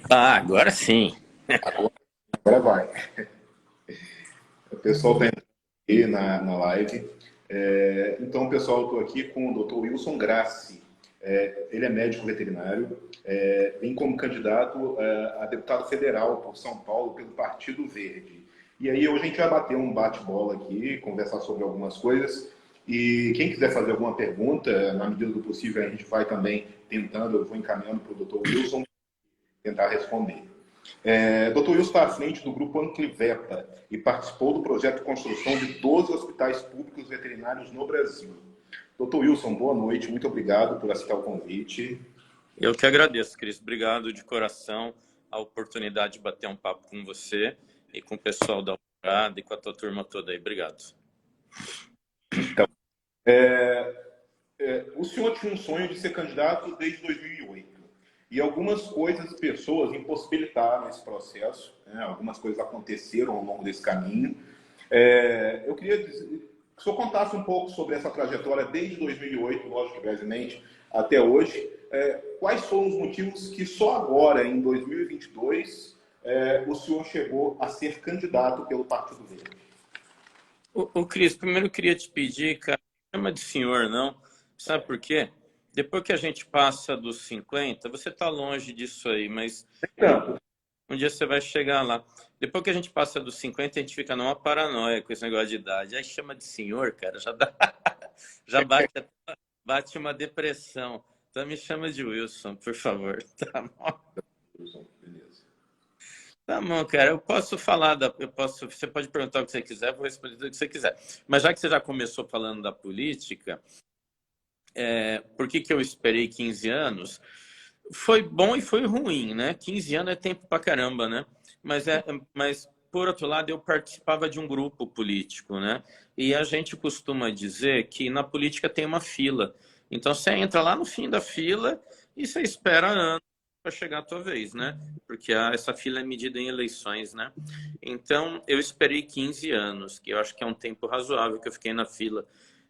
Ah, agora sim. Agora vai. O pessoal está entrando aqui na live. Então, pessoal, eu estou aqui com o Dr. Wilson Grassi. Ele é médico veterinário, vem como candidato a deputado federal por São Paulo pelo Partido Verde. E aí hoje a gente vai bater um bate-bola aqui, conversar sobre algumas coisas. E quem quiser fazer alguma pergunta, na medida do possível, a gente vai também tentando, eu vou encaminhando para o Dr. Wilson tentar responder. Dr. Wilson está à frente do grupo Anclivepa e participou do projeto de construção de 12 hospitais públicos veterinários no Brasil. Dr. Wilson, boa noite, muito obrigado por aceitar o convite. Eu que agradeço, Cris. Obrigado de coração a oportunidade de bater um papo com você e com o pessoal da Alvorada e com a tua turma toda aí. Obrigado. Então, o senhor tinha um sonho de ser candidato desde 2008. E algumas coisas, pessoas impossibilitaram esse processo, né? Algumas coisas aconteceram ao longo desse caminho. Eu queria que o senhor contasse um pouco sobre essa trajetória desde 2008, lógico que brevemente, até hoje. Quais foram os motivos que só agora, em 2022, o senhor chegou a ser candidato pelo Partido Verde? Cris, primeiro eu queria te pedir, cara, não chama de senhor, não. Sabe por quê? Depois que a gente passa dos 50, você está longe disso aí, mas um dia você vai chegar lá. Depois que a gente passa dos 50, a gente fica numa paranoia com esse negócio de idade. Aí chama de senhor, cara, já dá, já bate uma depressão. Então me chama de Wilson, por favor. Tá bom? Beleza. Tá bom, cara. Eu posso falar você pode perguntar o que você quiser, eu vou responder o que você quiser. Mas já que você já começou falando da política, por que que eu esperei 15 anos? Foi bom e foi ruim, né? 15 anos é tempo pra caramba, né? Mas por outro lado, eu participava de um grupo político, né? E a gente costuma dizer que na política tem uma fila. Então você entra lá no fim da fila e você espera anos para chegar a tua vez, né? Porque essa fila é medida em eleições, né? Então eu esperei 15 anos, que eu acho que é um tempo razoável que eu fiquei na fila.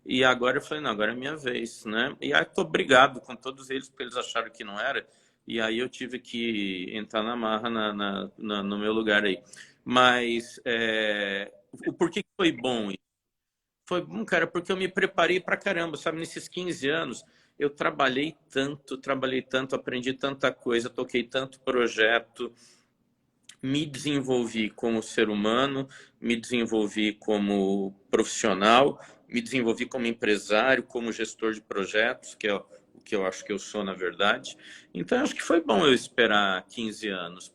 E agora eu falei, não, agora é minha vez, né? E aí tô brigado com todos eles, porque eles acharam que não era. E aí eu tive que entrar na marra no meu lugar aí. Mas o porquê que foi bom? Foi bom, cara, porque eu me preparei pra caramba, sabe? Nesses 15 anos, eu trabalhei tanto, aprendi tanta coisa, toquei tanto projeto, me desenvolvi como ser humano, me desenvolvi como profissional, me desenvolvi como empresário, como gestor de projetos, que é o que eu acho que eu sou na verdade. Então, eu acho que foi bom eu esperar 15 anos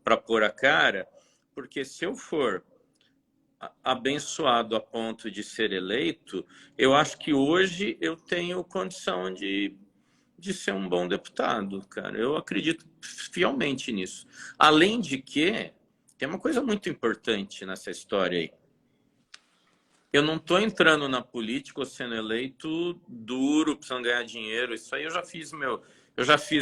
para pôr a cara, porque se eu for abençoado a ponto de ser eleito, eu acho que hoje eu tenho condição de ser um bom deputado, cara. Eu acredito fielmente nisso. Além de que, tem uma coisa muito importante nessa história aí. Eu não estou entrando na política ou sendo eleito duro, precisando ganhar dinheiro. Isso aí eu já fiz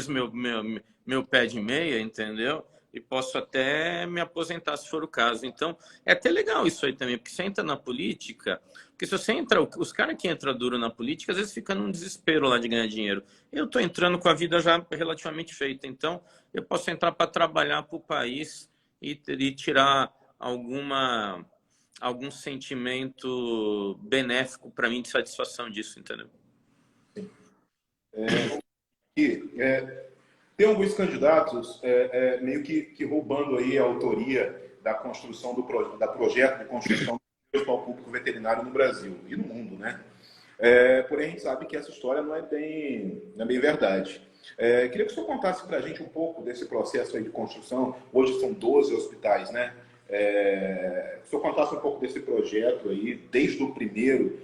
meu pé de meia, entendeu? E posso até me aposentar se for o caso. Então, é até legal isso aí também, porque você entra na política, porque se você entra, os caras que entram duro na política, às vezes ficam num desespero lá de ganhar dinheiro. Eu estou entrando com a vida já relativamente feita, então eu posso entrar para trabalhar para o país e tirar algum sentimento benéfico para mim de satisfação disso, entendeu? Tem alguns candidatos meio que roubando aí a autoria da construção da projeto de construção do hospital público veterinário no Brasil e no mundo, né? Porém, a gente sabe que essa história não é bem verdade. Queria que o senhor contasse para a gente um pouco desse processo aí de construção. Hoje são 12 hospitais, né? Que o senhor contasse um pouco desse projeto aí, desde o primeiro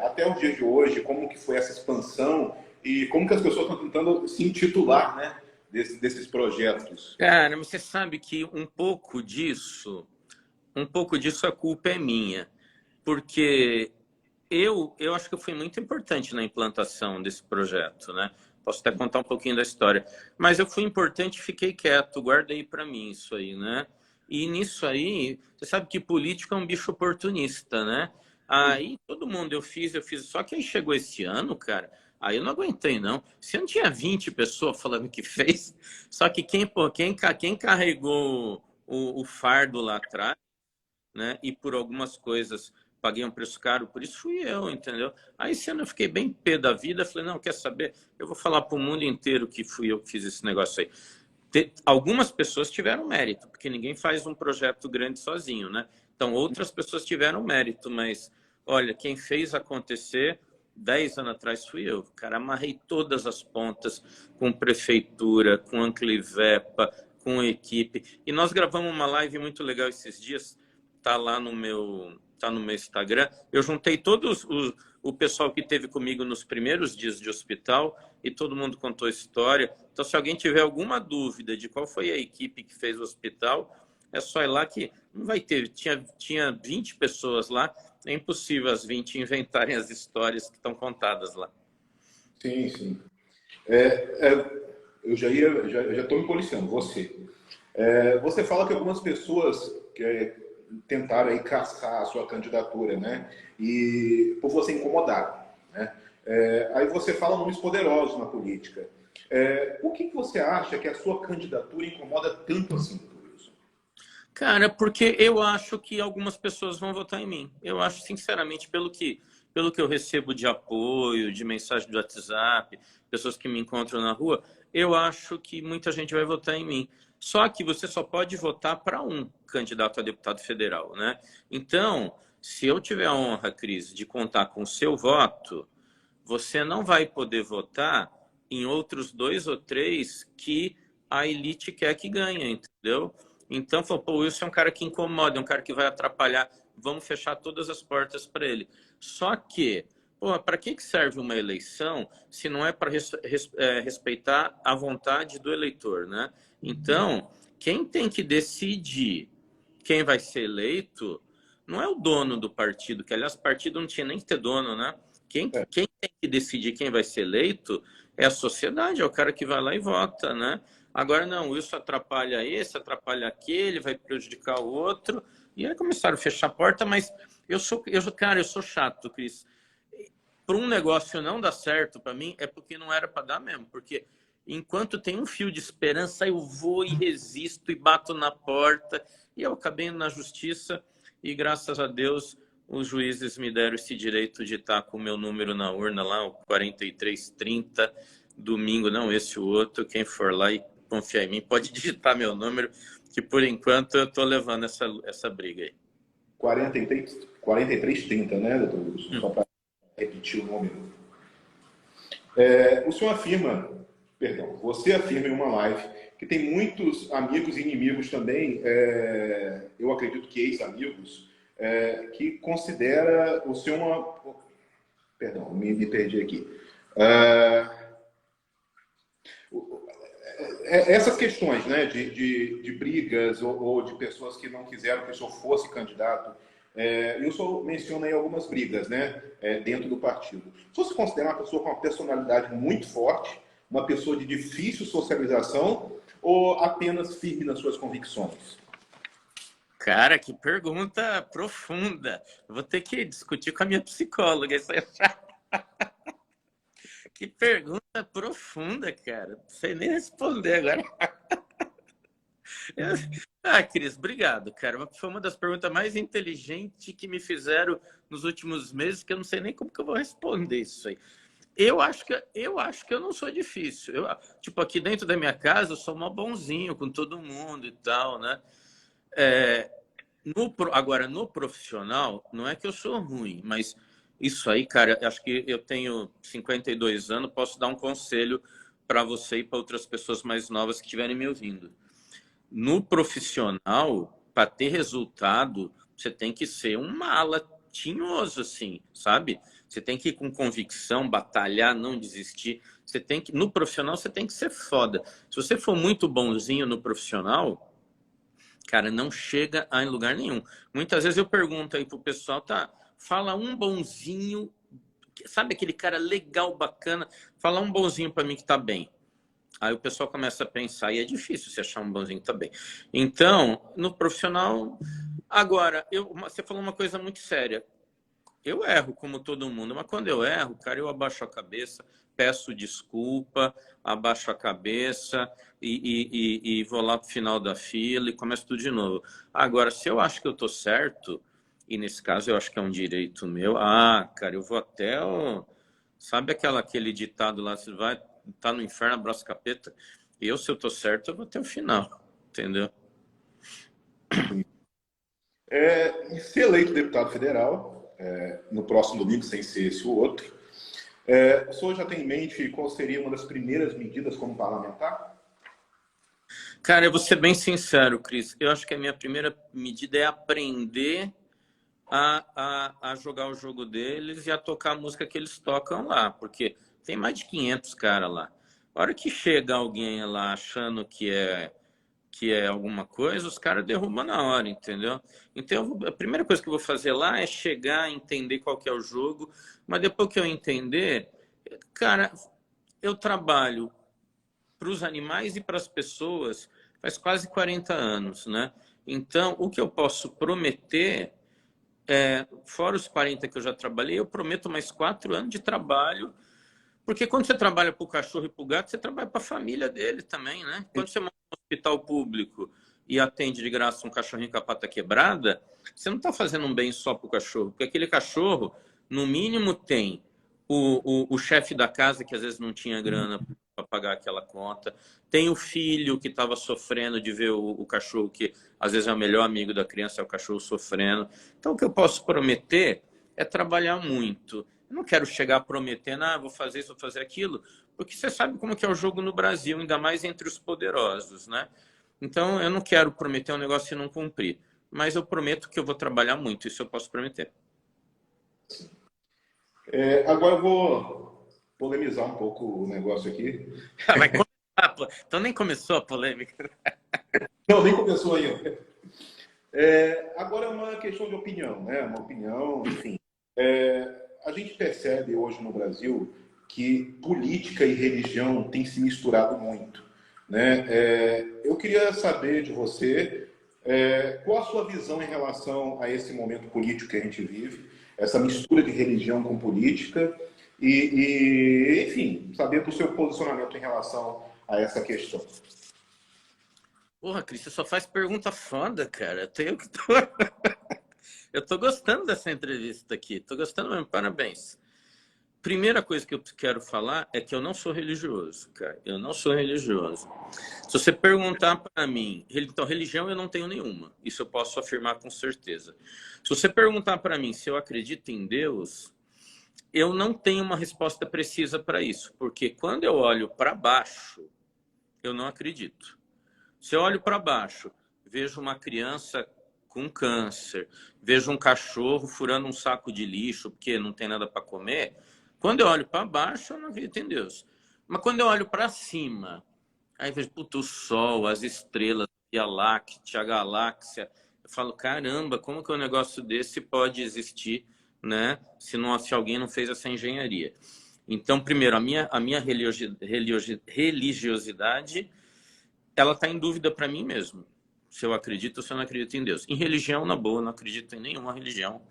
até o dia de hoje, como que foi essa expansão e como que as pessoas estão tentando se intitular, né, desses projetos. Cara, você sabe que um pouco disso a culpa é minha, porque eu acho que eu fui muito importante na implantação desse projeto, né? Posso até contar um pouquinho da história, mas eu fui importante e fiquei quieto, guardei para mim isso aí, né? E nisso aí, você sabe que político é um bicho oportunista, né? Aí todo mundo eu fiz, só que aí chegou esse ano, cara, Aí eu não aguentei, não. Se não tinha 20 pessoas falando que fez, só que quem carregou o fardo lá atrás, né? E por algumas coisas paguei um preço caro, por isso fui eu, entendeu? Aí esse ano eu fiquei bem pé da vida, falei, não, quer saber? Eu vou falar para o mundo inteiro que fui eu que fiz esse negócio aí. Algumas pessoas tiveram mérito, porque ninguém faz um projeto grande sozinho, né? Então, outras pessoas tiveram mérito, mas, olha, quem fez acontecer 10 anos atrás fui eu. Cara, amarrei todas as pontas com prefeitura, com Anclivepa, com equipe. E nós gravamos uma live muito legal esses dias, tá lá no meu Instagram. Eu juntei todos o pessoal que teve comigo nos primeiros dias de hospital e todo mundo contou história. Então, se alguém tiver alguma dúvida de qual foi a equipe que fez o hospital, é só ir lá que não vai ter. Tinha 20 pessoas lá, é impossível as 20 inventarem as histórias que estão contadas lá. Sim, sim. Eu já estou me policiando, você. Você fala que algumas pessoas tentaram aí caçar a sua candidatura, né? E por você incomodar, né? Aí você fala nomes poderosos na política. Por que você acha que a sua candidatura incomoda tanto assim, Wilson? Cara, porque eu acho que algumas pessoas vão votar em mim. Eu acho, sinceramente, pelo que eu recebo de apoio, de mensagem do WhatsApp, pessoas que me encontram na rua, eu acho que muita gente vai votar em mim. Só que você só pode votar para um candidato a deputado federal, né? Então, se eu tiver a honra, Cris, de contar com o seu voto, você não vai poder votar em outros 2 ou 3 que a elite quer que ganhe, entendeu? Então, falou, pô, o Wilson é um cara que incomoda, é um cara que vai atrapalhar, vamos fechar todas as portas para ele. Só que, pô, para que serve uma eleição se não é para respeitar a vontade do eleitor, né? Então, quem tem que decidir quem vai ser eleito não é o dono do partido, que aliás, partido não tinha nem que ter dono, né? Quem tem que decidir quem vai ser eleito é a sociedade, é o cara que vai lá e vota, né? Agora não, isso atrapalha esse, atrapalha aquele, vai prejudicar o outro. E aí começaram a fechar a porta, mas cara, eu sou chato, Cris. Para um negócio não dar certo para mim, é porque não era para dar mesmo. Porque enquanto tem um fio de esperança, eu vou e resisto e bato na porta. E eu acabei indo na justiça e, graças a Deus, os juízes me deram esse direito de estar com o meu número na urna lá, o 4330, domingo, não esse o outro. Quem for lá e confiar em mim, pode digitar meu número, que por enquanto eu estou levando essa briga aí. 4330, né, doutor Wilson? Só para repetir o número. O senhor afirma, perdão, você afirma em uma live que tem muitos amigos e inimigos também, eu acredito que ex-amigos, que considera o senhor uma... Perdão, me perdi aqui. Essas questões, né, de brigas ou de pessoas que não quiseram que o senhor fosse candidato, e o senhor menciona aí algumas brigas, né, dentro do partido. O senhor se considera uma pessoa com uma personalidade muito forte, uma pessoa de difícil socialização ou apenas firme nas suas convicções? Cara, que pergunta profunda. Eu vou ter que discutir com a minha psicóloga. Isso aí. Que pergunta profunda, cara. Não sei nem responder agora. Cris, obrigado, cara. Foi uma das perguntas mais inteligentes que me fizeram nos últimos meses, que eu não sei nem como que eu vou responder isso aí. Eu acho que eu não sou difícil. Tipo, aqui dentro da minha casa, eu sou mó bonzinho com todo mundo e tal, né? Agora, no profissional, não é que eu sou ruim, mas isso aí, cara, acho que eu tenho 52 anos, posso dar um conselho para você e para outras pessoas mais novas que estiverem me ouvindo. No profissional, para ter resultado, você tem que ser um mala tinhoso, assim, sabe? Você tem que ir com convicção, batalhar, não desistir. No profissional, você tem que ser foda. Se você for muito bonzinho no profissional, cara, não chega a em lugar nenhum. Muitas vezes eu pergunto aí pro pessoal, tá, fala um bonzinho, sabe aquele cara legal, bacana, fala um bonzinho para mim que tá bem. Aí o pessoal começa a pensar, e é difícil você achar um bonzinho que tá bem. Então, no profissional... Agora, você falou uma coisa muito séria. Eu erro, como todo mundo, mas quando eu erro, cara, eu abaixo a cabeça, peço desculpa, abaixo a cabeça e vou lá para o final da fila e começo tudo de novo. Agora, se eu acho que eu estou certo, e nesse caso eu acho que é um direito meu, cara, eu vou até o... Sabe aquele ditado lá, você vai estar no inferno, abraça o capeta? Eu, se eu estou certo, eu vou até o final, entendeu? E ser eleito deputado federal, no próximo domingo, sem ser esse ou outro, o senhor já tem em mente qual seria uma das primeiras medidas como parlamentar? Cara, eu vou ser bem sincero, Cris. Eu acho que a minha primeira medida é aprender a jogar o jogo deles e a tocar a música que eles tocam lá, porque tem mais de 500 caras lá. A hora que chega alguém lá achando que é alguma coisa, os caras derrubam na hora, entendeu? Então, a primeira coisa que eu vou fazer lá é chegar, entender qual que é o jogo, mas depois que eu entender, cara, eu trabalho para os animais e para as pessoas faz quase 40 anos, né? Então, o que eu posso prometer, fora os 40 que eu já trabalhei, eu prometo mais 4 anos de trabalho, porque quando você trabalha para o cachorro e para o gato, você trabalha para a família dele também, né? Quando você monta um hospital público e atende de graça um cachorrinho com a pata quebrada, você não está fazendo um bem só para o cachorro, porque aquele cachorro, no mínimo, tem o chefe da casa, que às vezes não tinha grana para pagar aquela conta, tem o filho que estava sofrendo de ver o cachorro, que às vezes é o melhor amigo da criança, é o cachorro sofrendo. Então, o que eu posso prometer é trabalhar muito. Eu não quero chegar prometendo, vou fazer isso, vou fazer aquilo, porque você sabe como que é o jogo no Brasil, ainda mais entre os poderosos, né? Então, eu não quero prometer um negócio e não cumprir. Mas eu prometo que eu vou trabalhar muito, isso eu posso prometer. Agora eu vou polemizar um pouco o negócio aqui. Vai começar, pô. Então nem começou a polêmica. Não, nem começou ainda. Agora é uma questão de opinião, né? Uma opinião, enfim. A gente percebe hoje no Brasil que política e religião têm se misturado muito, né? Eu queria saber de você qual a sua visão em relação a esse momento político que a gente vive, essa mistura de religião com política enfim, saber do seu posicionamento em relação a essa questão. Porra, Cris, você só faz pergunta foda, cara. Eu tô gostando dessa entrevista aqui. Tô gostando mesmo. Parabéns. Primeira coisa que eu quero falar é que eu não sou religioso, cara. Eu não sou religioso. Se você perguntar para mim, então, religião eu não tenho nenhuma. Isso eu posso afirmar com certeza. Se você perguntar para mim se eu acredito em Deus, eu não tenho uma resposta precisa para isso. Porque quando eu olho para baixo, eu não acredito. Se eu olho para baixo, vejo uma criança com câncer, vejo um cachorro furando um saco de lixo porque não tem nada para comer. Quando eu olho para baixo, eu não acredito em Deus. Mas quando eu olho para cima, aí vejo o sol, as estrelas, a Via Láctea, a galáxia, eu falo, caramba, como que um negócio desse pode existir, né? Se alguém não fez essa engenharia. Então, primeiro, a minha religiosidade, ela está em dúvida para mim mesmo. Se eu acredito ou se eu não acredito em Deus. Em religião, na boa, não acredito em nenhuma religião.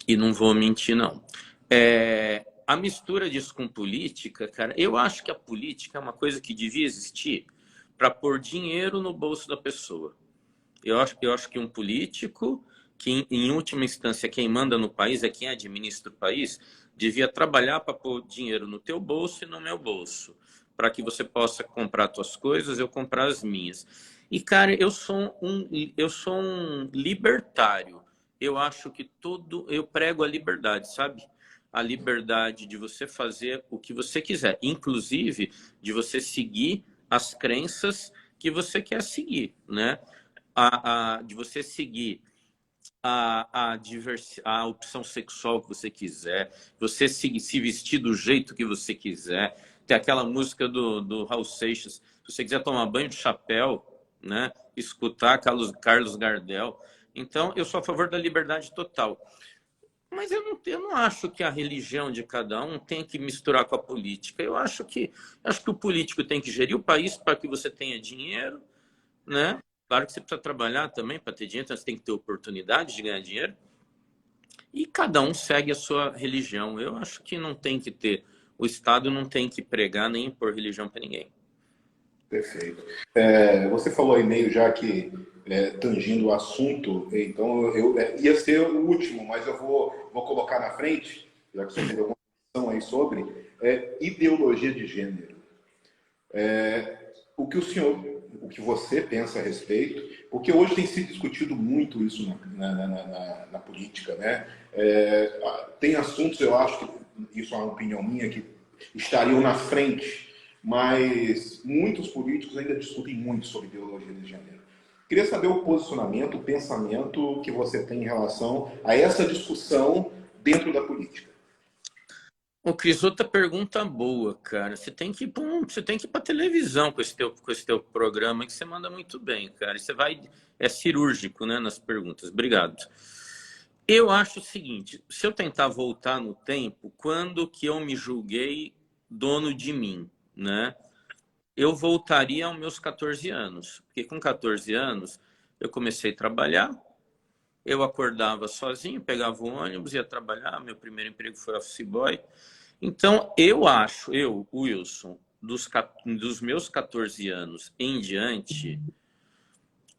E não vou mentir, não. A mistura disso com política, cara, eu acho que a política é uma coisa que devia existir para pôr dinheiro no bolso da pessoa. Eu acho que um político, que em última instância quem manda no país é quem administra o país, devia trabalhar para pôr dinheiro no teu bolso e no meu bolso, para que você possa comprar suas coisas, eu comprar as minhas. E, cara, eu sou um libertário. Eu acho que eu prego a liberdade, sabe? A liberdade de você fazer o que você quiser, inclusive de você seguir as crenças que você quer seguir, né? De você seguir a opção sexual que você quiser, você se vestir do jeito que você quiser. Tem aquela música do Raul Seixas, se você quiser tomar banho de chapéu, né? Escutar Carlos Gardel. Então, eu sou a favor da liberdade total. Mas eu não acho que a religião de cada um tem que misturar com a política. Eu acho que o político tem que gerir o país para que você tenha dinheiro, né? Claro que você precisa trabalhar também para ter dinheiro, então você tem que ter oportunidade de ganhar dinheiro. E cada um segue a sua religião. Eu acho que não tem que ter o Estado não tem que pregar nem impor religião para ninguém. Perfeito. Você falou aí meio já que tangindo o assunto, então ia ser o último, mas eu vou colocar na frente, já que você teve alguma questão aí sobre ideologia de gênero. O que você pensa a respeito, porque hoje tem sido discutido muito isso na política, né? Tem assuntos, eu acho que isso é uma opinião minha, que estariam na frente, mas muitos políticos ainda discutem muito sobre ideologia de gênero. Queria saber o posicionamento, o pensamento que você tem em relação a essa discussão dentro da política. Ô, Cris, outra pergunta boa, cara. Você tem que ir para televisão com esse teu programa que você manda muito bem, cara. E você vai é cirúrgico, né, nas perguntas. Obrigado. Eu acho o seguinte, se eu tentar voltar no tempo, quando que eu me julguei dono de mim, né? Eu voltaria aos meus 14 anos, porque com 14 anos eu comecei a trabalhar, eu acordava sozinho, pegava o ônibus, ia trabalhar, meu primeiro emprego foi office boy. Então, Wilson, dos meus 14 anos em diante,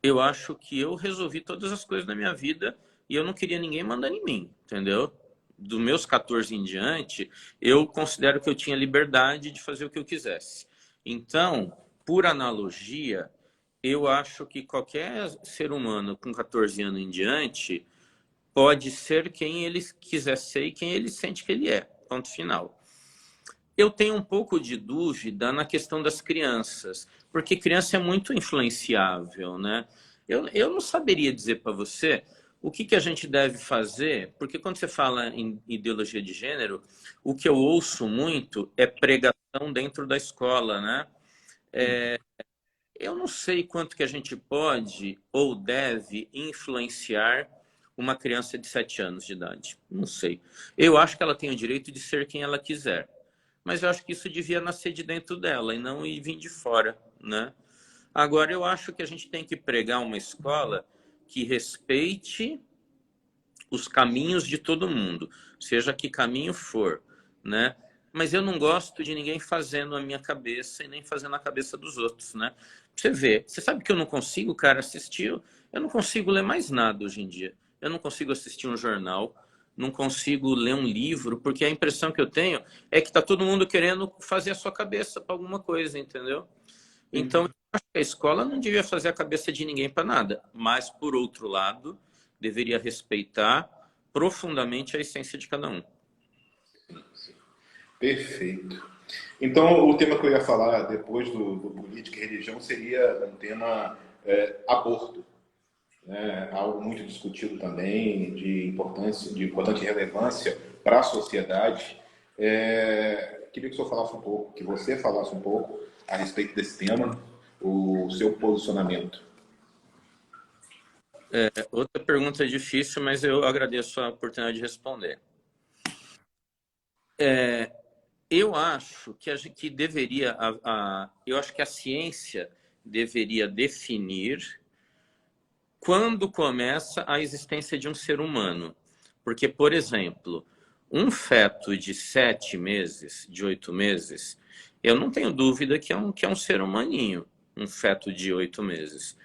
eu acho que eu resolvi todas as coisas da minha vida e eu não queria ninguém mandando em mim, entendeu? Dos meus 14 em diante, eu considero que eu tinha liberdade de fazer o que eu quisesse. Então, por analogia, eu acho que qualquer ser humano com 14 anos em diante pode ser quem ele quiser ser e quem ele sente que ele é. Ponto final. Eu tenho um pouco de dúvida na questão das crianças, porque criança é muito influenciável, né? Eu não saberia dizer para você o que a gente deve fazer, porque quando você fala em ideologia de gênero, o que eu ouço muito é pregação dentro da escola, né? Eu não sei quanto que a gente pode ou deve influenciar uma criança de 7 anos de idade. Não sei. Eu acho que ela tem o direito de ser quem ela quiser. Mas eu acho que isso devia nascer de dentro dela e não ir vir de fora, né? Agora, eu acho que a gente tem que pregar uma escola que respeite os caminhos de todo mundo, seja que caminho for, né? Mas eu não gosto de ninguém fazendo a minha cabeça e nem fazendo a cabeça dos outros, né? Você vê, você sabe que eu não consigo, cara, assistir, eu não consigo ler mais nada hoje em dia. Eu não consigo assistir um jornal, não consigo ler um livro, porque a impressão que eu tenho é que tá todo mundo querendo fazer a sua cabeça para alguma coisa, entendeu? Então, eu acho que a escola não devia fazer a cabeça de ninguém para nada, mas, por outro lado, deveria respeitar profundamente a essência de cada um. Perfeito. Então, o tema que eu ia falar depois do política e religião seria um tema aborto. Né? Algo muito discutido também, de importante relevância para a sociedade. Queria que o senhor falasse um pouco, que você falasse um pouco a respeito desse tema, o seu posicionamento. Outra pergunta difícil, mas eu agradeço a oportunidade de responder. Eu acho que deveria, eu acho que a ciência deveria definir quando começa a existência de um ser humano. Porque, por exemplo, um feto de 7 meses, de 8 meses, eu não tenho dúvida que é um ser humaninho, um feto de 8 meses.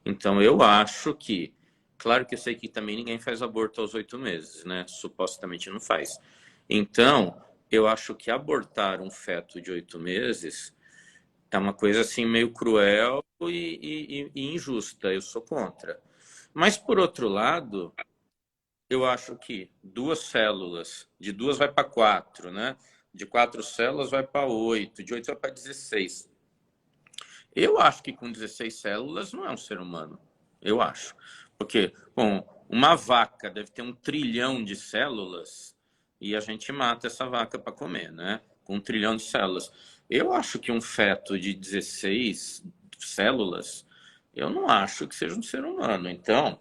Então, eu acho que, claro que eu sei que também ninguém faz aborto aos 8 meses, né? Supostamente não faz. Então, eu acho que abortar um feto de 8 meses é uma coisa assim meio cruel e injusta. Eu sou contra. Mas, por outro lado, eu acho que 2 células, de 2 vai para 4, né? De 4 células vai para 8, de 8 vai para 16. Eu acho que com 16 células não é um ser humano. Eu acho. Porque, bom, uma vaca deve ter 1 trilhão de células e a gente mata essa vaca para comer, né? Com 1 trilhão de células. Eu acho que um feto de 16 células, eu não acho que seja um ser humano. Então,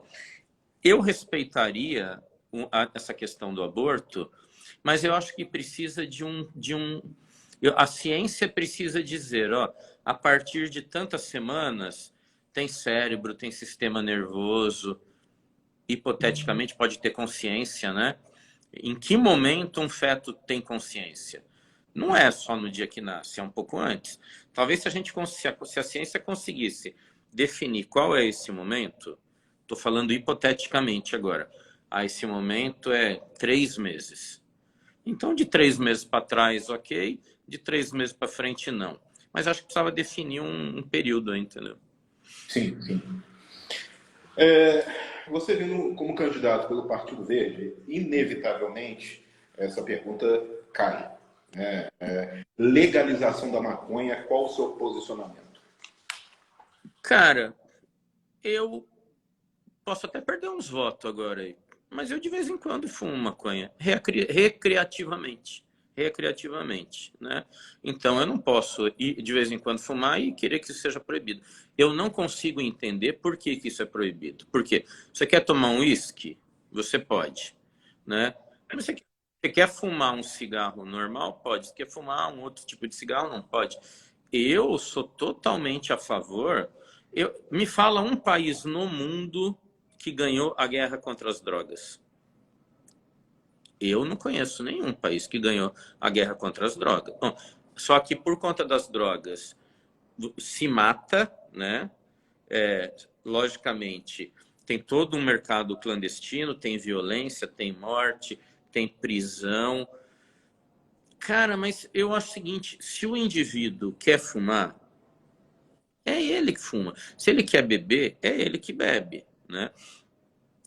eu respeitaria essa questão do aborto, mas eu acho que precisa a ciência precisa dizer, ó, a partir de tantas semanas tem cérebro, tem sistema nervoso, hipoteticamente pode ter consciência, né? Em que momento um feto tem consciência? Não é só no dia que nasce, é um pouco antes. Talvez se a ciência conseguisse definir qual é esse momento, estou falando hipoteticamente agora, esse momento é 3 meses. Então, de 3 meses para trás, ok, de 3 meses para frente, não. Mas acho que precisava definir um período aí, entendeu? Sim, sim. Você vindo como candidato pelo Partido Verde, inevitavelmente essa pergunta cai. Legalização da maconha, qual o seu posicionamento? Cara, eu posso até perder uns votos agora aí, mas eu de vez em quando fumo maconha, recreativamente. Recreativamente, né? Então eu não posso ir de vez em quando fumar e querer que isso seja proibido. Eu não consigo entender por que isso é proibido. Por quê? Você quer tomar um uísque? Você pode, né? Mas você quer fumar um cigarro normal? Pode. Você quer fumar um outro tipo de cigarro? Não pode. Eu sou totalmente a favor. Me fala um país no mundo que ganhou a guerra contra as drogas. Eu não conheço nenhum país que ganhou a guerra contra as drogas. Bom, só que por conta das drogas se mata, né? Logicamente, tem todo um mercado clandestino, tem violência, tem morte, tem prisão. Cara, mas eu acho o seguinte, se o indivíduo quer fumar, é ele que fuma. Se ele quer beber, é ele que bebe, né?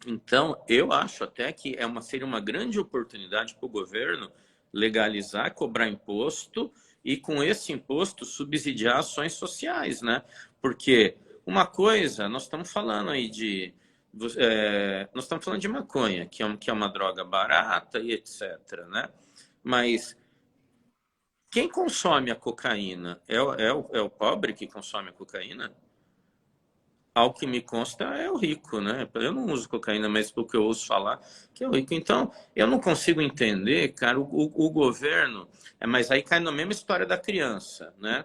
Então, eu acho até que seria uma grande oportunidade para o governo legalizar, cobrar imposto e, com esse imposto, subsidiar ações sociais, né? Porque uma coisa, nós estamos falando aí nós estamos falando de maconha, que é uma droga barata e etc, né? Mas quem consome a cocaína? É o pobre que consome a cocaína? Ao que me consta, é o rico, né? Eu não uso cocaína, mas pelo que eu ouço falar, que é o rico. Então, eu não consigo entender, cara, o governo... mas aí cai na mesma história da criança, né?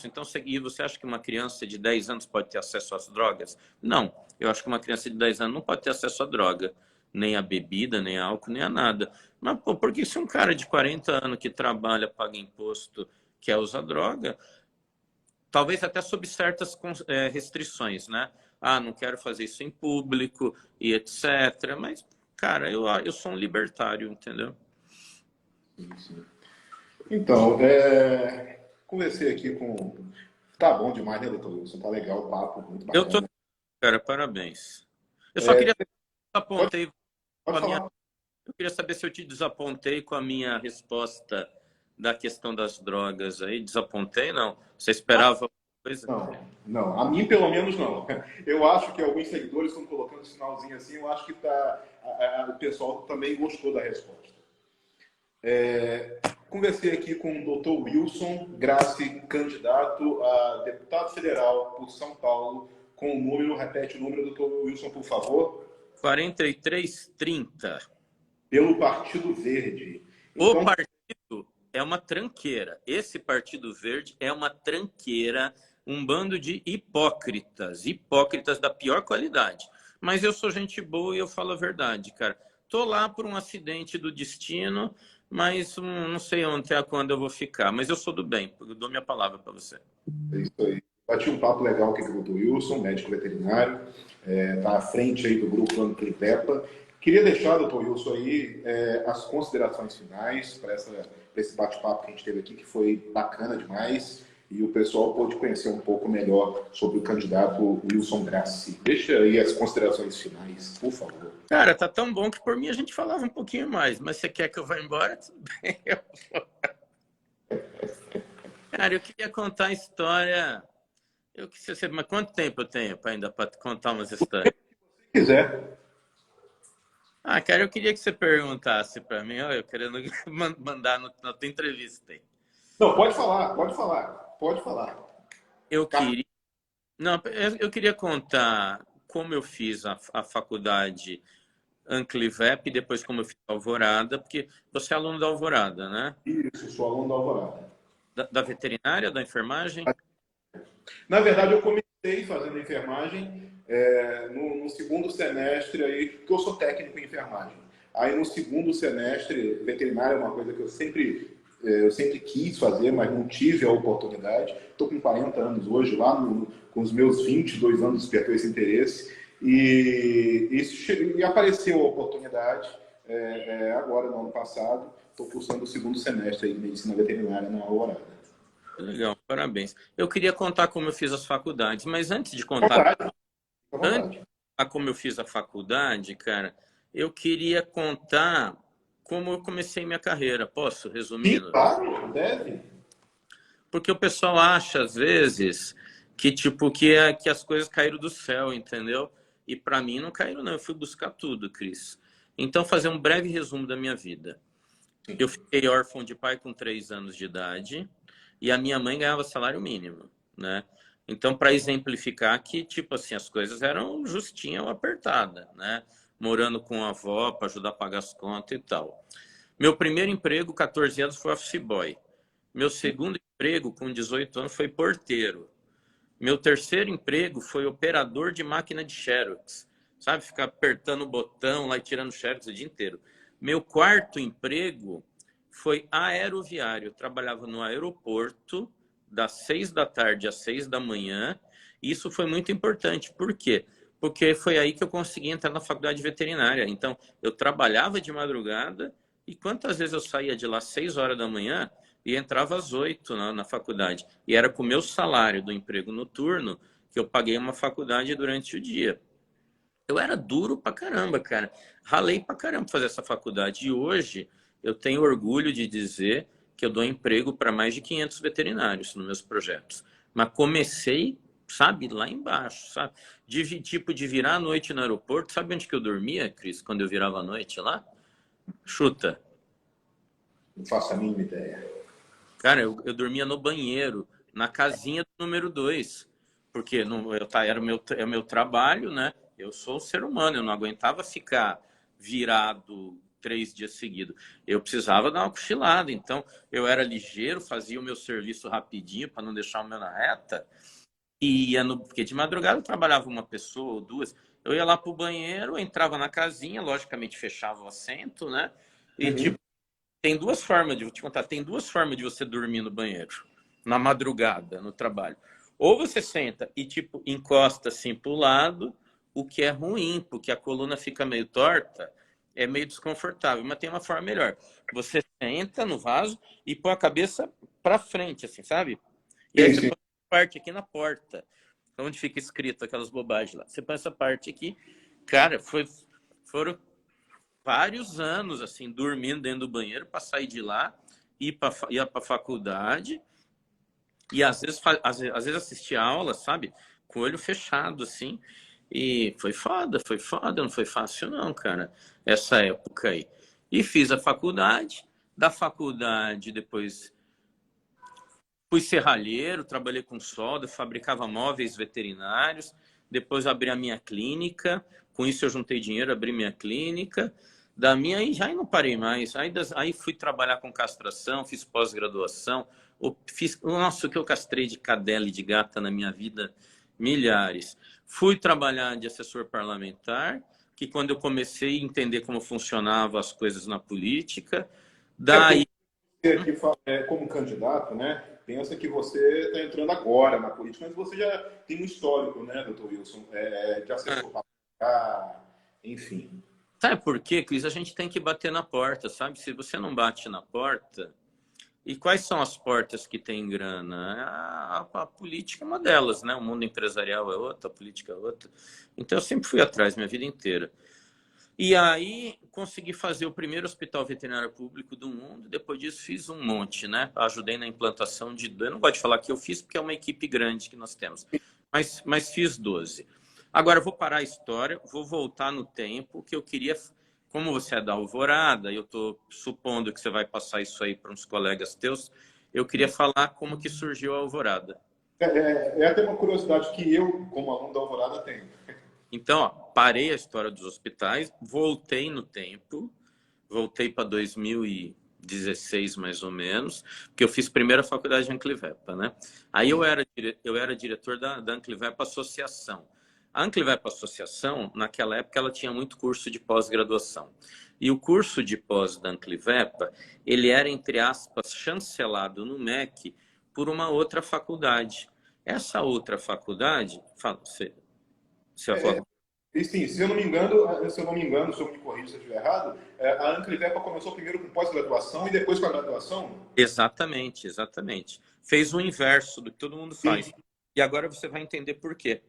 Então você acha que uma criança de 10 anos pode ter acesso às drogas? Não, eu acho que uma criança de 10 anos não pode ter acesso à droga, nem a bebida, nem a álcool, nem a nada. Mas, pô, por que se um cara de 40 anos que trabalha, paga imposto, quer usar droga... Talvez até sob certas restrições, né? Não quero fazer isso em público e etc. Mas, cara, eu sou um libertário, entendeu? Sim, sim. Então, conversei aqui com... Tá bom demais, né, doutor Wilson? Tá legal o papo, muito Eu tô, bacana. cara, parabéns. Eu só queria saber se eu Pode, desapontei com pode a minha... falar. Eu queria saber se eu te desapontei com a minha resposta da questão das drogas aí. Desapontei, não? Você esperava alguma coisa? Não, não. A mim, pelo menos, não. Eu acho que alguns seguidores estão colocando sinalzinho assim. Eu acho que o pessoal também gostou da resposta. Conversei aqui com o Dr. Wilson Grassi, candidato a deputado federal por São Paulo, com o número, repete o número, Dr. Wilson, por favor. 4330. Pelo Partido Verde. O Então, partido é uma tranqueira. Esse Partido Verde é uma tranqueira, um bando de hipócritas da pior qualidade. Mas eu sou gente boa e eu falo a verdade, cara. Tô lá por um acidente do destino, mas não sei até quando eu vou ficar. Mas eu sou do bem, eu dou minha palavra para você. é isso aí. Bati um papo legal aqui com o Dr. Wilson, médico veterinário, está à frente aí do grupo Anclipepa. Queria deixar, Dr. Wilson, aí as considerações finais para esse bate-papo que a gente teve aqui, que foi bacana demais, e o pessoal pôde conhecer um pouco melhor sobre o candidato Wilson Grassi. Deixa aí as considerações finais, por favor. Cara, tá tão bom que por mim a gente falava um pouquinho mais, mas você quer que eu vá embora? Tudo bem. Cara, eu queria contar a história... Mas quanto tempo eu tenho ainda para contar umas histórias? Se quiser. Cara, eu queria que você perguntasse para mim, eu querendo mandar na tua entrevista aí. Não, pode falar, pode falar, pode falar. Eu queria contar como eu fiz a faculdade Anclivep e depois como eu fiz a Alvorada, porque você é aluno da Alvorada, né? Isso, sou aluno da Alvorada. Da veterinária, da enfermagem? Na verdade, eu comecei fazendo enfermagem no segundo semestre, aí, porque eu sou técnico em enfermagem. Aí, no segundo semestre, veterinária é uma coisa que eu sempre eu sempre quis fazer, mas não tive a oportunidade. Estou com 40 anos hoje, com os meus 22 anos despertou esse interesse e apareceu a oportunidade agora, no ano passado. Estou cursando o segundo semestre em Medicina Veterinária na Alvorada. Legal, parabéns. Eu queria contar como eu fiz as faculdades, mas antes de contar como eu fiz a faculdade, cara, eu queria contar como eu comecei minha carreira. Posso, resumindo? Sim, claro, deve. Porque o pessoal acha, às vezes, que as coisas caíram do céu, entendeu? E para mim não caíram, não. Eu fui buscar tudo, Cris. Então, fazer um breve resumo da minha vida. Eu fiquei órfão de pai com 3 anos de idade e a minha mãe ganhava salário mínimo, né? Então, para exemplificar que, tipo assim, as coisas eram justinha ou apertada, né? Morando com a avó para ajudar a pagar as contas e tal. Meu primeiro emprego, 14 anos, foi office boy. Meu segundo emprego, com 18 anos, foi porteiro. Meu terceiro emprego foi operador de máquina de xerox. Sabe, ficar apertando o botão lá e tirando xerox o dia inteiro. Meu quarto emprego foi aeroviário. Eu trabalhava no aeroporto das 6 da tarde às 6 da manhã. Isso foi muito importante. Por quê? Porque foi aí que eu consegui entrar na faculdade veterinária. Então, eu trabalhava de madrugada e quantas vezes eu saía de lá às 6 horas da manhã e entrava às 8 na faculdade. E era com o meu salário do emprego noturno que eu paguei uma faculdade durante o dia. Eu era duro pra caramba, cara. Ralei pra caramba pra fazer essa faculdade. E hoje eu tenho orgulho de dizer que eu dou emprego para mais de 500 veterinários nos meus projetos. Mas comecei, sabe, lá embaixo, sabe? De virar à noite no aeroporto. Sabe onde que eu dormia, Cris, quando eu virava à noite lá? Chuta. Não faço a mínima ideia. Cara, eu dormia no banheiro, na casinha do número 2. Porque era o meu trabalho, né? Eu sou um ser humano, eu não aguentava ficar virado 3 dias seguidos. Eu precisava dar uma cochilada. Então, eu era ligeiro, fazia o meu serviço rapidinho para não deixar o meu na reta. E porque de madrugada eu trabalhava uma pessoa ou duas. Eu ia lá pro banheiro, entrava na casinha, logicamente fechava o assento, né? E tipo, tem duas formas de vou te contar, tem duas formas de você dormir no banheiro, na madrugada, no trabalho. Ou você senta e tipo encosta assim pro lado, o que é ruim, porque a coluna fica meio torta, é meio desconfortável, mas tem uma forma melhor. Você senta no vaso e põe a cabeça para frente assim, sabe? E aí você põe a parte aqui na porta, onde fica escrito aquelas bobagens lá. Você põe essa parte aqui, cara, foram vários anos, assim, dormindo dentro do banheiro para sair de lá, ir para a faculdade e às vezes assistir aula, sabe? Com o olho fechado, assim. E foi foda, não foi fácil não, cara, essa época aí. E fiz a faculdade, da faculdade depois fui serralheiro, trabalhei com solda, fabricava móveis veterinários, depois abri a minha clínica, com isso eu juntei dinheiro, abri minha clínica, da minha aí já não parei mais, aí fui trabalhar com castração, fiz pós-graduação, nossa, o que eu castrei de cadela e de gata na minha vida, milhares. Fui trabalhar de assessor parlamentar, que quando eu comecei a entender como funcionavam as coisas na política, daí... Como candidato, né? Pensa que você está entrando agora na política, mas você já tem um histórico, né, doutor Wilson? De assessor parlamentar, enfim. Sabe por quê, Cris? A gente tem que bater na porta, sabe? Se você não bate na porta... E quais são as portas que têm grana? A política é uma delas, né? O mundo empresarial é outra, a política é outra. Então, eu sempre fui atrás, minha vida inteira. E aí, consegui fazer o primeiro hospital veterinário público do mundo. Depois disso, fiz um monte, né? Ajudei na implantação de... Eu não gosto de falar que eu fiz, porque é uma equipe grande que nós temos. Mas fiz 12. Agora, eu vou parar a história, vou voltar no tempo, que eu queria... Como você é da Alvorada, eu estou supondo que você vai passar isso aí para uns colegas teus, eu queria falar como que surgiu a Alvorada. É até uma curiosidade que eu, como aluno da Alvorada, tenho. Então, ó, parei a história dos hospitais, voltei no tempo, voltei para 2016, mais ou menos, porque eu fiz primeiro a faculdade de Anclivepa, né? Aí eu era diretor da Anclivepa Associação. A Anclivepa Associação, naquela época, ela tinha muito curso de pós-graduação. E o curso de pós da Anclivepa, ele era, entre aspas, chancelado no MEC por uma outra faculdade. Essa outra faculdade, você vai falar? E sim, se eu não me engano, se eu me corrijo se eu estiver errado, a Anclivepa começou primeiro com pós-graduação e depois com a graduação? Exatamente, exatamente. Fez o inverso do que todo mundo faz. Sim. E agora você vai entender por quê.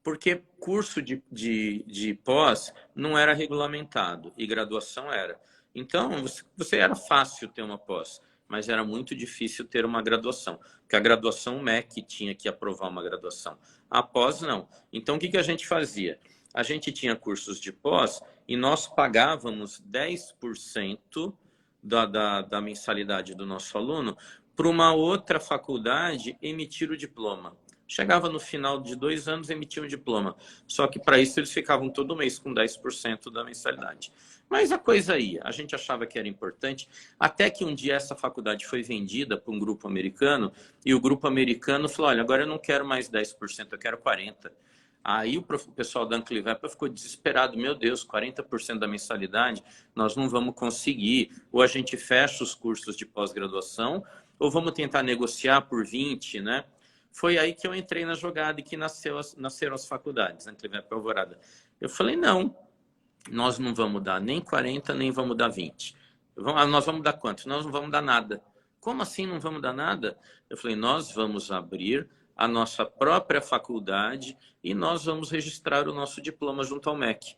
Porque curso de pós não era regulamentado e graduação era. Então, você era fácil ter uma pós, mas era muito difícil ter uma graduação. Porque a graduação, o MEC tinha que aprovar uma graduação. A pós, não. Então, o que a gente fazia? A gente tinha cursos de pós e nós pagávamos 10% da mensalidade do nosso aluno para uma outra faculdade emitir o diploma. Chegava no final de 2 anos e emitia um diploma. Só que para isso eles ficavam todo mês com 10% da mensalidade. Mas a coisa ia. A gente achava que era importante. Até que um dia essa faculdade foi vendida para um grupo americano e o grupo americano falou, olha, agora eu não quero mais 10%, eu quero 40%. Aí o pessoal da Anclivepa ficou desesperado. Meu Deus, 40% da mensalidade, nós não vamos conseguir. Ou a gente fecha os cursos de pós-graduação, ou vamos tentar negociar por 20%, né? Foi aí que eu entrei na jogada e que nasceram as faculdades, na Anclivepa Alvorada. Eu falei, não, nós não vamos dar nem 40, nem vamos dar 20. Nós vamos dar quanto? Nós não vamos dar nada. Como assim não vamos dar nada? Eu falei, nós vamos abrir a nossa própria faculdade e nós vamos registrar o nosso diploma junto ao MEC.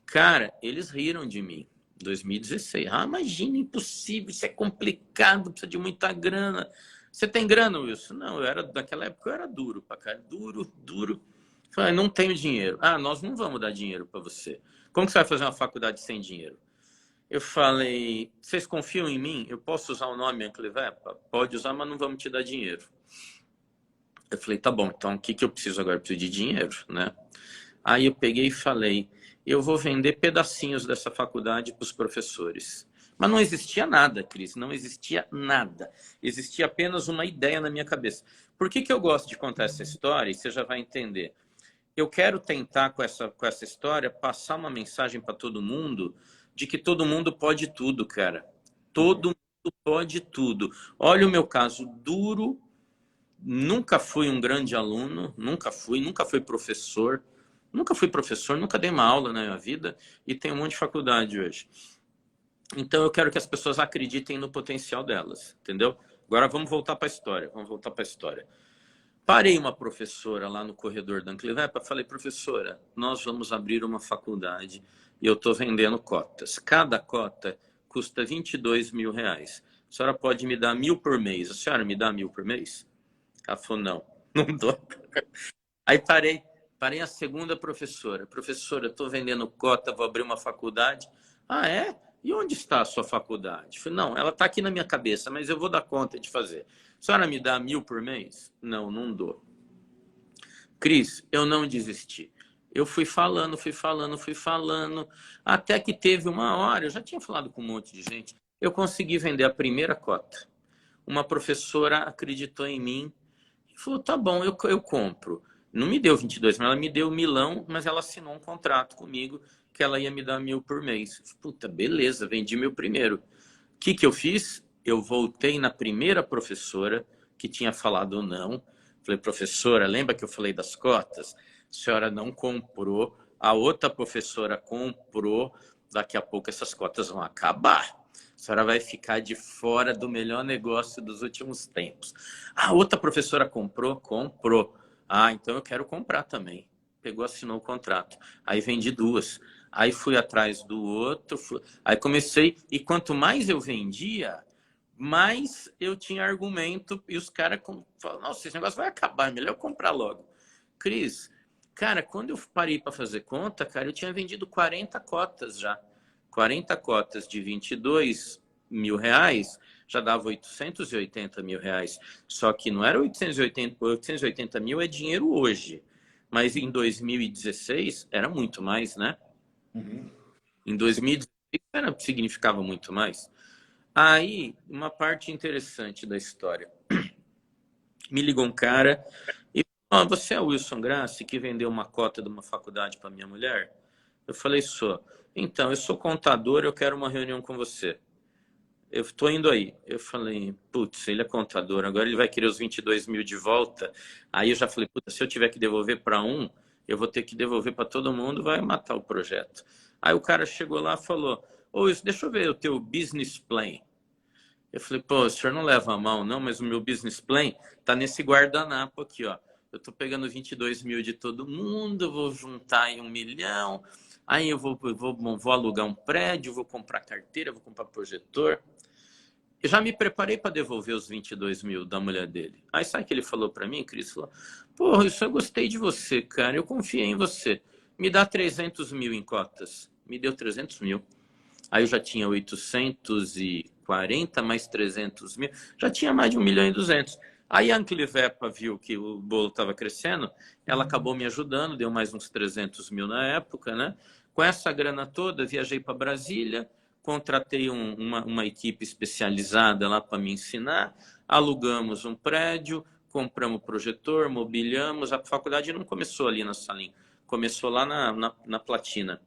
Cara, eles riram de mim. 2016. Ah, imagina, impossível, isso é complicado, precisa de muita grana. Você tem grana, Wilson? Não, naquela época eu era duro pra cá, duro. Falei, não tenho dinheiro. Ah, nós não vamos dar dinheiro para você. Como que você vai fazer uma faculdade sem dinheiro? Eu falei, vocês confiam em mim? Eu posso usar o nome Anclivepa? Pode usar, mas não vamos te dar dinheiro. Eu falei, tá bom, então o que eu preciso agora? Eu preciso de dinheiro, né? Aí eu peguei e falei, eu vou vender pedacinhos dessa faculdade para os professores. Mas não existia nada, Cris, não existia nada. Existia apenas uma ideia na minha cabeça. Por que eu gosto de contar essa história? E você já vai entender. Eu quero tentar, com essa história, passar uma mensagem para todo mundo de que todo mundo pode tudo, cara. Todo mundo pode tudo. Olha o meu caso, duro, nunca fui um grande aluno, nunca fui professor, nunca dei uma aula na minha vida e tenho um monte de faculdade hoje. Então eu quero que as pessoas acreditem no potencial delas, entendeu? Agora vamos voltar para a história. Parei uma professora lá no corredor da Anclivepa, falei, professora, nós vamos abrir uma faculdade e eu estou vendendo cotas. Cada cota custa R$22.000. A senhora pode me dar 1.000 por mês. A senhora me dá 1.000 por mês? Ela falou, não dou. Aí parei a segunda professora. Professora, eu estou vendendo cota, vou abrir uma faculdade. Ah, é? E onde está a sua faculdade? Eu falei, não, ela está aqui na minha cabeça, mas eu vou dar conta de fazer. A senhora me dá 1.000 por mês? Não dou. Cris, eu não desisti. Eu fui falando, até que teve uma hora, eu já tinha falado com um monte de gente, eu consegui vender a primeira cota. Uma professora acreditou em mim e falou, tá bom, eu compro. Não me deu 22, mas ela me deu 1.000, mas ela assinou um contrato comigo que ela ia me dar 1.000 por mês. Puta, beleza, vendi meu primeiro. O que eu fiz? Eu voltei na primeira professora que tinha falado não. Falei, professora, lembra que eu falei das cotas? A senhora não comprou, a outra professora comprou, daqui a pouco essas cotas vão acabar. A senhora vai ficar de fora do melhor negócio dos últimos tempos. A outra professora comprou? Comprou. Ah, então eu quero comprar também. Pegou, assinou o contrato. Aí vendi 2. Aí fui atrás do outro. Aí comecei. E quanto mais eu vendia, mais eu tinha argumento. E os caras falaram, nossa, esse negócio vai acabar. É melhor eu comprar logo. Cris, cara, quando eu parei para fazer conta, cara, eu tinha vendido 40 cotas já. 40 cotas de R$22.000 já dava R$880.000. Só que não era 880 mil é dinheiro hoje. Mas em 2016 era muito mais, né? Uhum. Em 2016 significava muito mais. Aí, uma parte interessante da história. Me ligou um cara e falou, você é o Wilson Grassi que vendeu uma cota de uma faculdade para minha mulher? Eu falei, sou. Então, eu sou contador, eu quero uma reunião com você. Eu estou indo aí. Eu falei, putz, ele é contador, agora ele vai querer os 22 mil de volta. Aí eu já falei, putz, se eu tiver que devolver para um, eu vou ter que devolver para todo mundo, vai matar o projeto. Aí o cara chegou lá e falou, ô, deixa eu ver o teu business plan. Eu falei, pô, o senhor não leva a mão, não, mas o meu business plan tá nesse guardanapo aqui, ó. Eu tô pegando 22 mil de todo mundo, vou juntar aí 1 milhão, aí eu vou alugar um prédio, vou comprar carteira, vou comprar projetor. Eu já me preparei para devolver os 22 mil da mulher dele. Aí sabe o que ele falou para mim, Cris? Falou, porra, isso eu gostei de você, cara, eu confiei em você. Me dá 300 mil em cotas. Me deu 300 mil. Aí eu já tinha 840 mais 300 mil, já tinha mais de 1,2 milhão. Aí a Anclivepa viu que o bolo estava crescendo, ela acabou me ajudando, deu mais uns 300 mil na época, né? Com essa grana toda, viajei para Brasília, contratei uma equipe especializada lá para me ensinar, alugamos um prédio, compramos projetor, mobiliamos. A faculdade não começou ali na Salim, começou lá na Platina.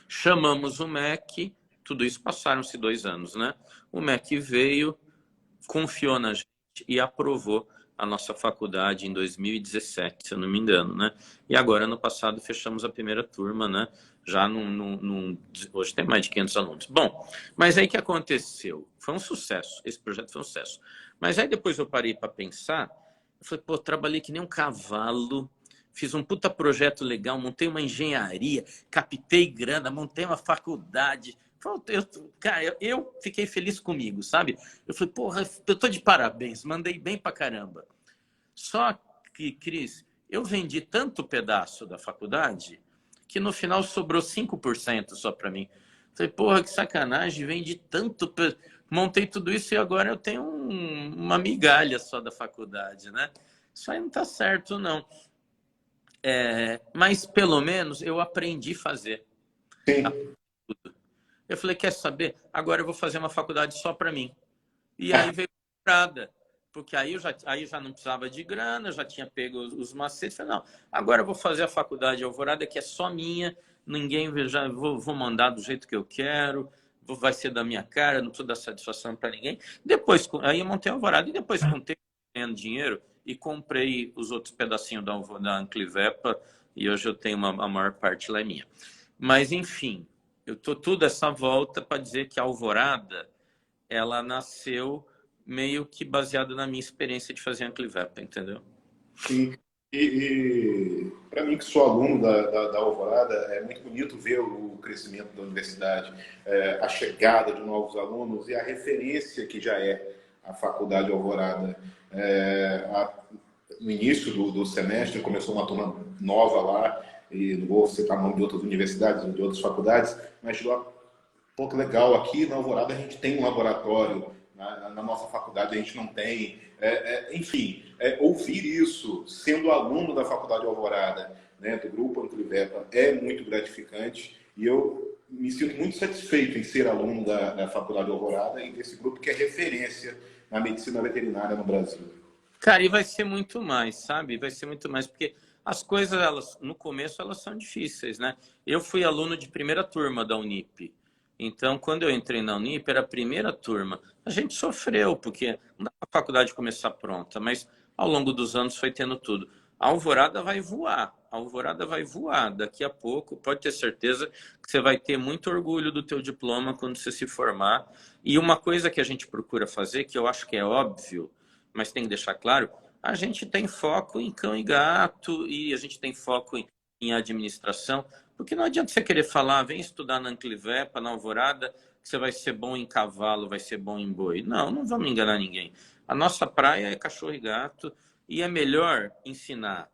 Chamamos o MEC, tudo isso passaram-se 2 anos, né? O MEC veio, confiou na gente e aprovou a nossa faculdade em 2017, se eu não me engano, né? E agora, ano passado, fechamos a primeira turma, né? Já hoje tem mais de 500 alunos. Bom, mas aí o que aconteceu? Foi um sucesso, esse projeto foi um sucesso. Mas aí depois eu parei para pensar, eu falei, pô, trabalhei que nem um cavalo, fiz um puta projeto legal, montei uma engenharia, captei grana, montei uma faculdade. Cara, eu fiquei feliz comigo, sabe? Eu falei, porra, eu tô de parabéns, mandei bem pra caramba. Só que, Cris, eu vendi tanto pedaço da faculdade que no final sobrou 5% só para mim. Falei, porra, que sacanagem, vendi tanto, montei tudo isso e agora eu tenho uma migalha só da faculdade, né? Isso aí não tá certo, não. Mas pelo menos eu aprendi a fazer. Sim. Eu falei, quer saber? Agora eu vou fazer uma faculdade só para mim. E aí veio a Alvorada, porque aí eu já não precisava de grana, já tinha pego os macetes. Falei, não, agora eu vou fazer a faculdade Alvorada, que é só minha, ninguém já vou mandar do jeito que eu quero, vai ser da minha cara, não preciso dar satisfação para ninguém. Depois, aí eu montei a Alvorada e depois, com o tempo, ganhando dinheiro, e comprei os outros pedacinhos da Anclivepa, e hoje eu tenho a maior parte lá é minha. Mas, enfim, eu tô tudo essa volta para dizer que a Alvorada, ela nasceu meio que baseada na minha experiência de fazer Anclivepa, entendeu? Sim. E para mim, que sou aluno da Alvorada, é muito bonito ver o crescimento da universidade, a chegada de novos alunos e a referência que já é a Faculdade Alvorada. No início do semestre, começou uma turma nova lá, e não vou citar nome de outras universidades, de outras faculdades, mas lá, pô, que legal, aqui na Alvorada a gente tem um laboratório, na nossa faculdade a gente não tem. Enfim, ouvir isso, sendo aluno da Faculdade Alvorada, né, do Grupo Anclivepa, é muito gratificante e eu me sinto muito satisfeito em ser aluno da Faculdade Alvorada e desse grupo que é referência na medicina veterinária no Brasil. Cara, e vai ser muito mais, sabe? Vai ser muito mais, porque as coisas, elas, no começo, elas são difíceis, né? Eu fui aluno de primeira turma da Unip. Então, quando eu entrei na Unip, era a primeira turma. A gente sofreu, porque não dá para a faculdade começar pronta, mas ao longo dos anos foi tendo tudo. A Alvorada vai voar, a Alvorada vai voar. Daqui a pouco, pode ter certeza que você vai ter muito orgulho do teu diploma quando você se formar. E uma coisa que a gente procura fazer, que eu acho que é óbvio, mas tem que deixar claro, a gente tem foco em cão e gato e a gente tem foco em administração, porque não adianta você querer falar, vem estudar na Anclivepa, na Alvorada, que você vai ser bom em cavalo, vai ser bom em boi. Não, não vamos enganar ninguém. A nossa praia é cachorro e gato e é melhor ensinar.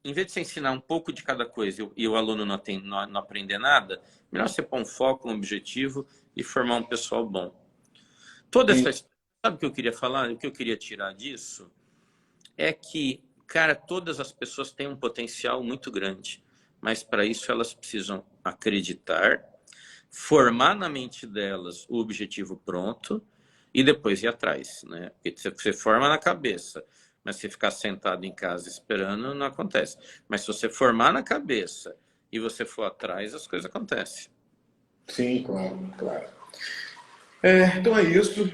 Em vez de você ensinar um pouco de cada coisa e o aluno não aprender nada, melhor você pôr um foco, um objetivo e formar um pessoal bom. Toda essa história, sabe o que eu queria falar? O que eu queria tirar disso é que, cara, todas as pessoas têm um potencial muito grande, mas para isso elas precisam acreditar, formar na mente delas o objetivo pronto e depois ir atrás, né? Porque você forma na cabeça, mas se ficar sentado em casa esperando, não acontece. Mas se você formar na cabeça e você for atrás, as coisas acontecem. Sim, claro, claro. Então é isso.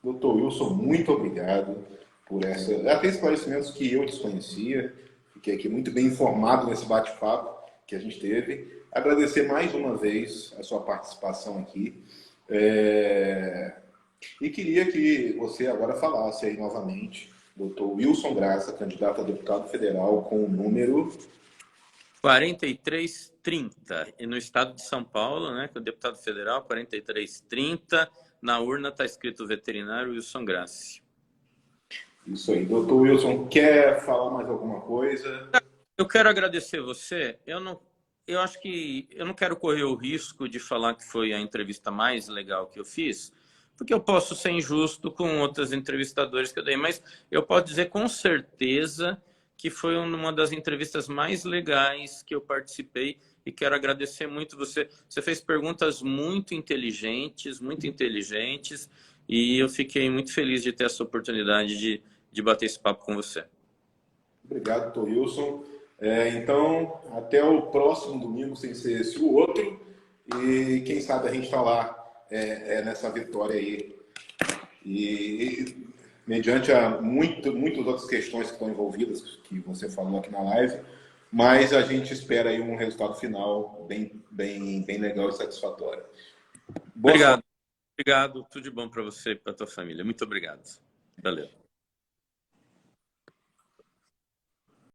Doutor Wilson, muito obrigado por até esclarecimentos que eu desconhecia. Fiquei aqui muito bem informado nesse bate-papo que a gente teve. Agradecer mais uma vez a sua participação aqui. E queria que você agora falasse aí novamente, doutor Wilson Graça, candidato a deputado federal com o número 4330. E no estado de São Paulo, né, que é o deputado federal, 4330. Na urna está escrito veterinário Wilson Grassi. Isso aí. Doutor Wilson, quer falar mais alguma coisa? Eu quero agradecer você. Eu acho que eu não quero correr o risco de falar que foi a entrevista mais legal que eu fiz, porque eu posso ser injusto com outros entrevistadores que eu dei, mas eu posso dizer com certeza que foi uma das entrevistas mais legais que eu participei e quero agradecer muito você. Você fez perguntas muito inteligentes e eu fiquei muito feliz de ter essa oportunidade de bater esse papo com você. Obrigado, doutor Wilson. Então, até o próximo domingo, sem ser esse o outro. E quem sabe a gente está lá nessa vitória aí. E mediante muitas outras questões que estão envolvidas, que você falou aqui na live, mas a gente espera aí um resultado final bem legal e satisfatório. Obrigado. Obrigado. Tudo de bom para você e para a tua família. Muito obrigado. Valeu.